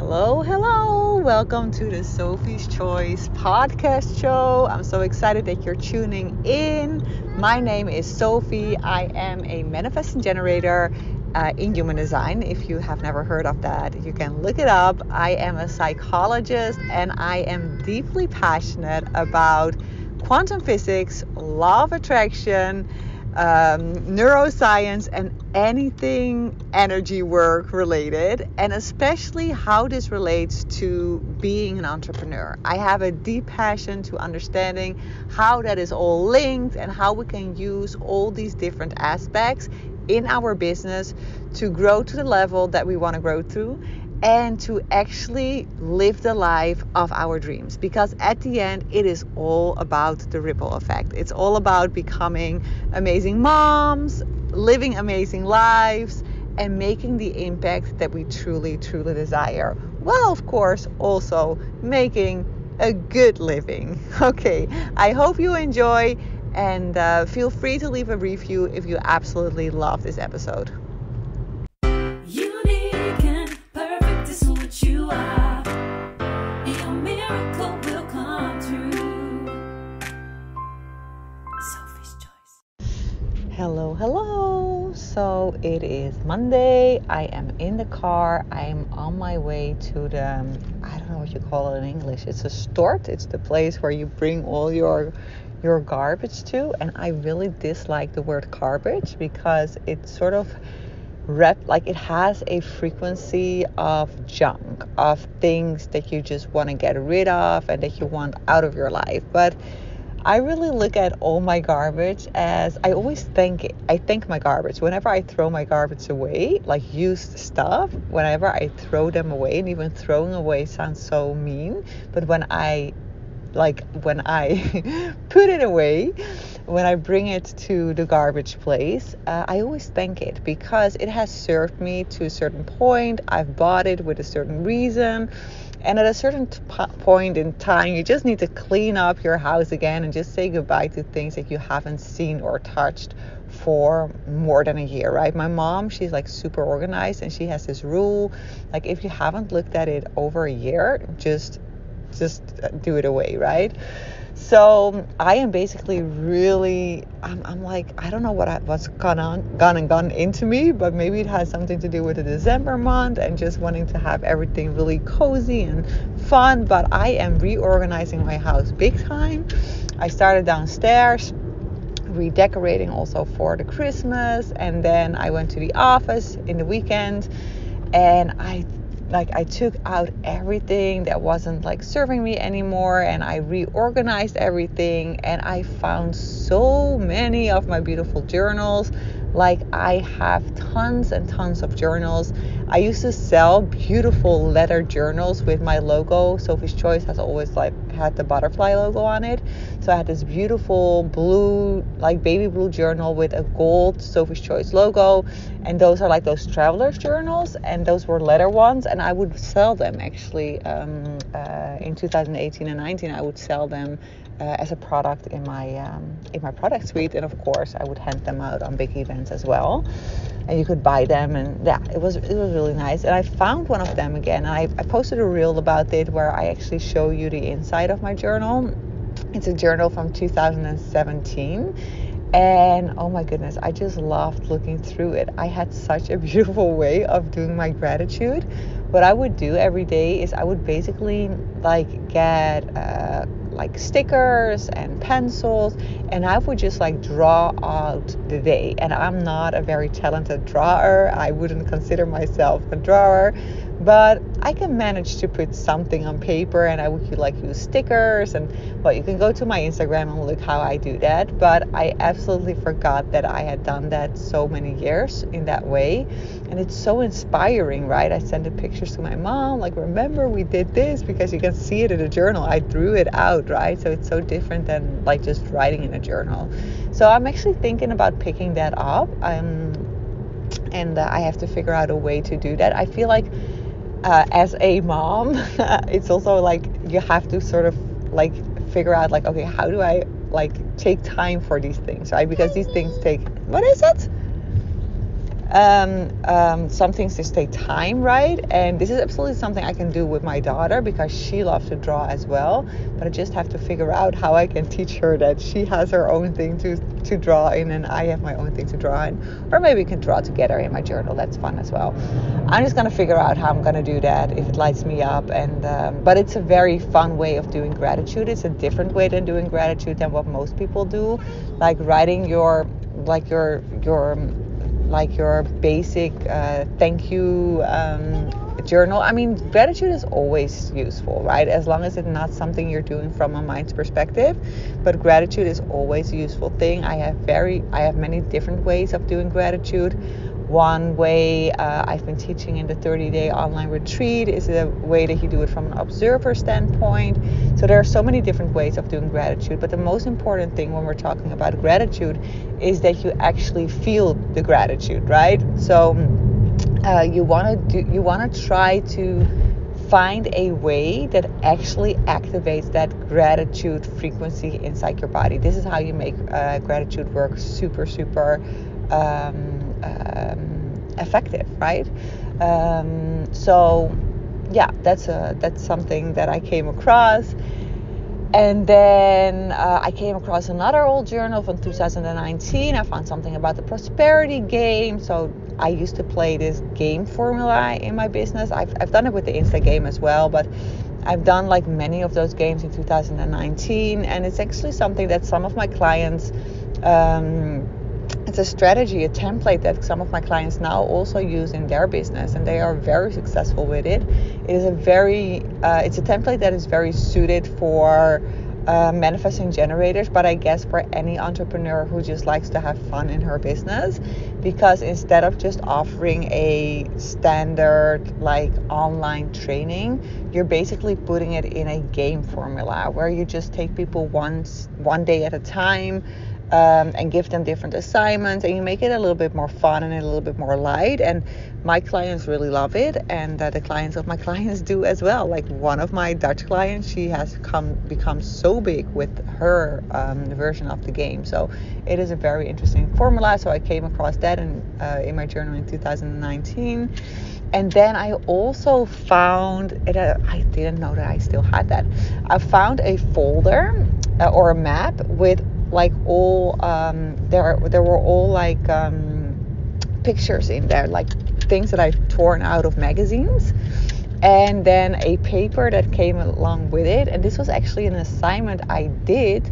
Hello, hello. Welcome to the Sophie's Choice podcast show. I'm so excited that you're tuning in. My name is Sophie. I am a manifesting generator in human design. If you have never heard of that, you can look it up. I am a psychologist and I am deeply passionate about quantum physics, law of attraction, neuroscience, and anything energy work related, and especially how this relates to being an entrepreneur. I have a deep passion to understanding how that is all linked and how we can use all these different aspects in our business to grow to the level that we want to grow to and to actually live the life of our dreams. Because at the end, it is all about the ripple effect. It's all about becoming amazing moms, living amazing lives, and making the impact that we truly, truly desire. While, of course, also making a good living. Okay, I hope you enjoy, and feel free to leave a review if you absolutely love this episode. You are, and your miracle will come true. Sophie's Choice. Hello. So it is Monday. I am in the car. I'm on my way to the, I don't know what you call it in English. It's a stort. It's the place where you bring all your garbage to. And I really dislike the word garbage because it's sort of it has a frequency of junk, of things that you just want to get rid of and that you want out of your life. But I really look at all my garbage as I thank my garbage whenever I throw my garbage away, like used stuff. Whenever I throw them away, and even throwing away sounds so mean, but when I put it away, when I bring it to the garbage place, I always thank it because it has served me to a certain point. I've bought it with a certain reason. And at a certain point in time, you just need to clean up your house again and just say goodbye to things that you haven't seen or touched for more than a year, right? My mom, she's like super organized and she has this rule, like if you haven't looked at it over a year, just do it away, right? So I am basically really, I'm like, I don't know what's gone into me, but maybe it has something to do with the December month and just wanting to have everything really cozy and fun. But I am reorganizing my house big time. I started downstairs, redecorating also for the Christmas, and then I went to the office in the weekend, and I took out everything that wasn't like serving me anymore, and I reorganized everything, and I found so many of my beautiful journals. Like I have tons and tons of journals. I used to sell beautiful leather journals with my logo. Sophie's Choice has always had the butterfly logo on it. So I had this beautiful blue, like baby blue journal with a gold Sophie's Choice logo. And those are like those traveler's journals, and those were leather ones. And I would sell them actually in 2018 and 19. I would sell them as a product in my product suite, and of course I would hand them out on big events as well, and you could buy them, and yeah, it was really nice. And I found one of them again, and I posted a reel about it where I actually show you the inside of my journal. It's a journal from 2017, and oh my goodness, I just loved looking through it. I had such a beautiful way of doing my gratitude. What I would do every day is I would basically get stickers and pencils, and I would just draw out the day. And I'm not a very talented drawer. I wouldn't consider myself a drawer, but I can manage to put something on paper, and I would use stickers. And well, you can go to my Instagram and look how I do that. But I absolutely forgot that I had done that so many years in that way, and it's so inspiring, right? I sent the pictures to my mom, remember we did this, because you can see it in a journal. I drew it out, right? So it's so different than just writing in a journal. So I'm actually thinking about picking that up, and I have to figure out a way to do that. I feel like as a mom, it's also you have to sort of figure out okay, how do I take time for these things, right? Because these things take, what is it? Some things just take time, right? And this is absolutely something I can do with my daughter because she loves to draw as well. But I just have to figure out how I can teach her that she has her own thing to draw in and I have my own thing to draw in. Or maybe we can draw together in my journal. That's fun as well. I'm just going to figure out how I'm going to do that if it lights me up. But it's a very fun way of doing gratitude. It's a different way than doing gratitude than what most people do. Like writing your basic thank you journal. I mean, gratitude is always useful, right? As long as it's not something you're doing from a mind's perspective. But gratitude is always a useful thing. I have many different ways of doing gratitude. One way I've been teaching in the 30-day online retreat is a way that you do it from an observer standpoint. So there are so many different ways of doing gratitude. But the most important thing when we're talking about gratitude is that you actually feel the gratitude, right? So you want to try to find a way that actually activates that gratitude frequency inside your body. This is how you make gratitude work super effective, right? So yeah, that's something that I came across. And then I came across another old journal from 2019. I found something about the prosperity game. So I used to play this game formula in my business. I've done it with the Insta game as well, but I've done like many of those games in 2019. And it's actually something that some of my clients, it's a strategy, a template that some of my clients now also use in their business, and they are very successful with it. It's a template that is very suited for manifesting generators, but I guess for any entrepreneur who just likes to have fun in her business, because instead of just offering a standard like online training, you're basically putting it in a game formula where you just take people one day at a time. And give them different assignments, and you make it a little bit more fun and a little bit more light. And my clients really love it, and the clients of my clients do as well. Like one of my Dutch clients, she has become so big with her version of the game. So it is a very interesting formula. So I came across that in my journal in 2019. And then I also found it. I didn't know that I still had that. I found a folder or a map with like all there were all like pictures in there, like things that I've torn out of magazines, and then a paper that came along with it. And this was actually an assignment I did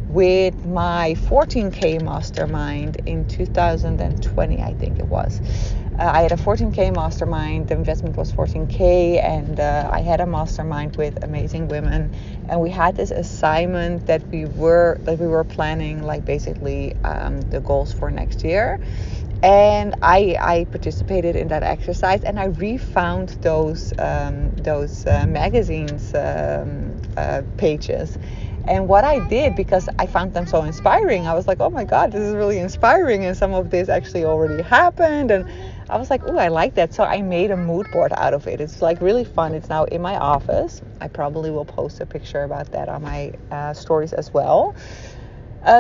with my 14K mastermind in 2020, I think it was. I had a 14K mastermind. The investment was 14K, and I had a mastermind with amazing women. And we had this assignment that we were planning, like basically the goals for next year. And I participated in that exercise, and I refound those magazines pages. And what I did, because I found them so inspiring, I was like, oh my God, this is really inspiring. And some of this actually already happened. And I was like, oh, I like that. So I made a mood board out of it. It's like really fun. It's now in my office. I probably will post a picture about that on my stories as well.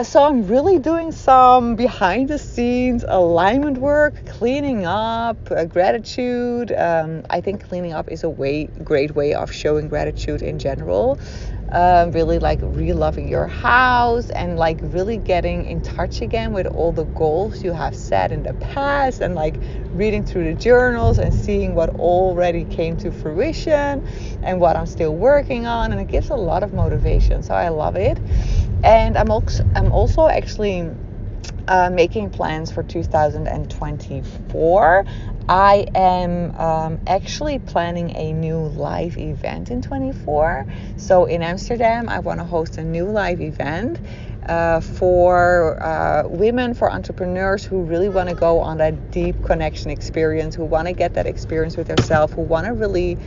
So I'm really doing some behind the scenes alignment work, cleaning up, gratitude. I think cleaning up is a great way of showing gratitude in general. Really like re-loving your house and like really getting in touch again with all the goals you have set in the past, and like reading through the journals and seeing what already came to fruition and what I'm still working on. And it gives a lot of motivation. So I love it. And I'm also actually making plans for 2024. I am actually planning a new live event in 24. So in Amsterdam, I want to host a new live event for women, for entrepreneurs who really want to go on that deep connection experience, who want to get that experience with themselves, who want to really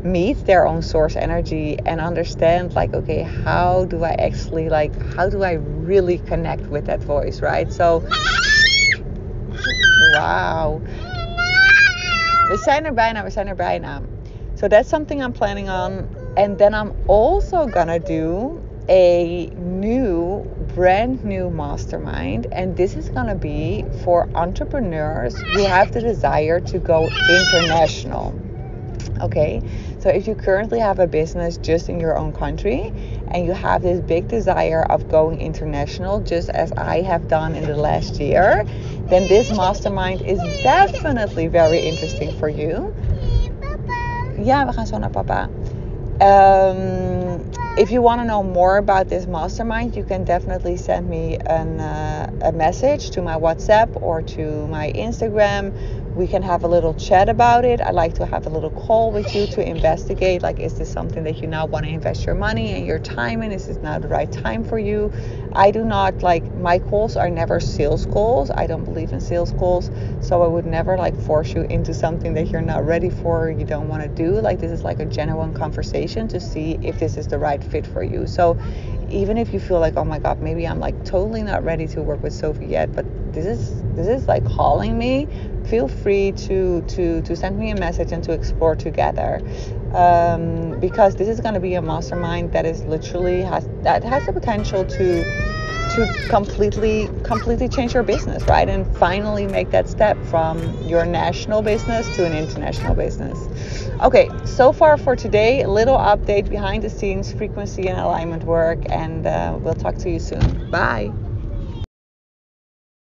meet their own source energy and understand, like, okay, how do I really connect with that voice, right? So wow, we zijn er bijna. So that's something I'm planning on. And then I'm also gonna do a new brand new mastermind, and this is going to be for entrepreneurs who have the desire to go international. Okay, so if you currently have a business just in your own country and you have this big desire of going international, just as I have done in the last year, then this mastermind is definitely very interesting for you. Ja, we gaan zo naar papa. If you want to know more about this mastermind, you can definitely send me a message to my WhatsApp or to my Instagram. We can have a little chat about it. I like to have a little call with you to investigate, like, is this something that you now want to invest your money and your time in? Is this now the right time for you? I do not, like, my calls are never sales calls. I don't believe in sales calls. So I would never, like, force you into something that you're not ready for or you don't want to do. Like, this is like a genuine conversation to see if this is the right fit for you. So even if you feel like, oh my God, maybe I'm like totally not ready to work with Sophie yet, but this is like calling me, feel free to send me a message and to explore together, because this is going to be a mastermind that is literally has the potential to completely change your business, right? And finally make that step from your national business to an international business. Okay, so far for today, a little update behind the scenes, frequency and alignment work, and we'll talk to you soon. Bye.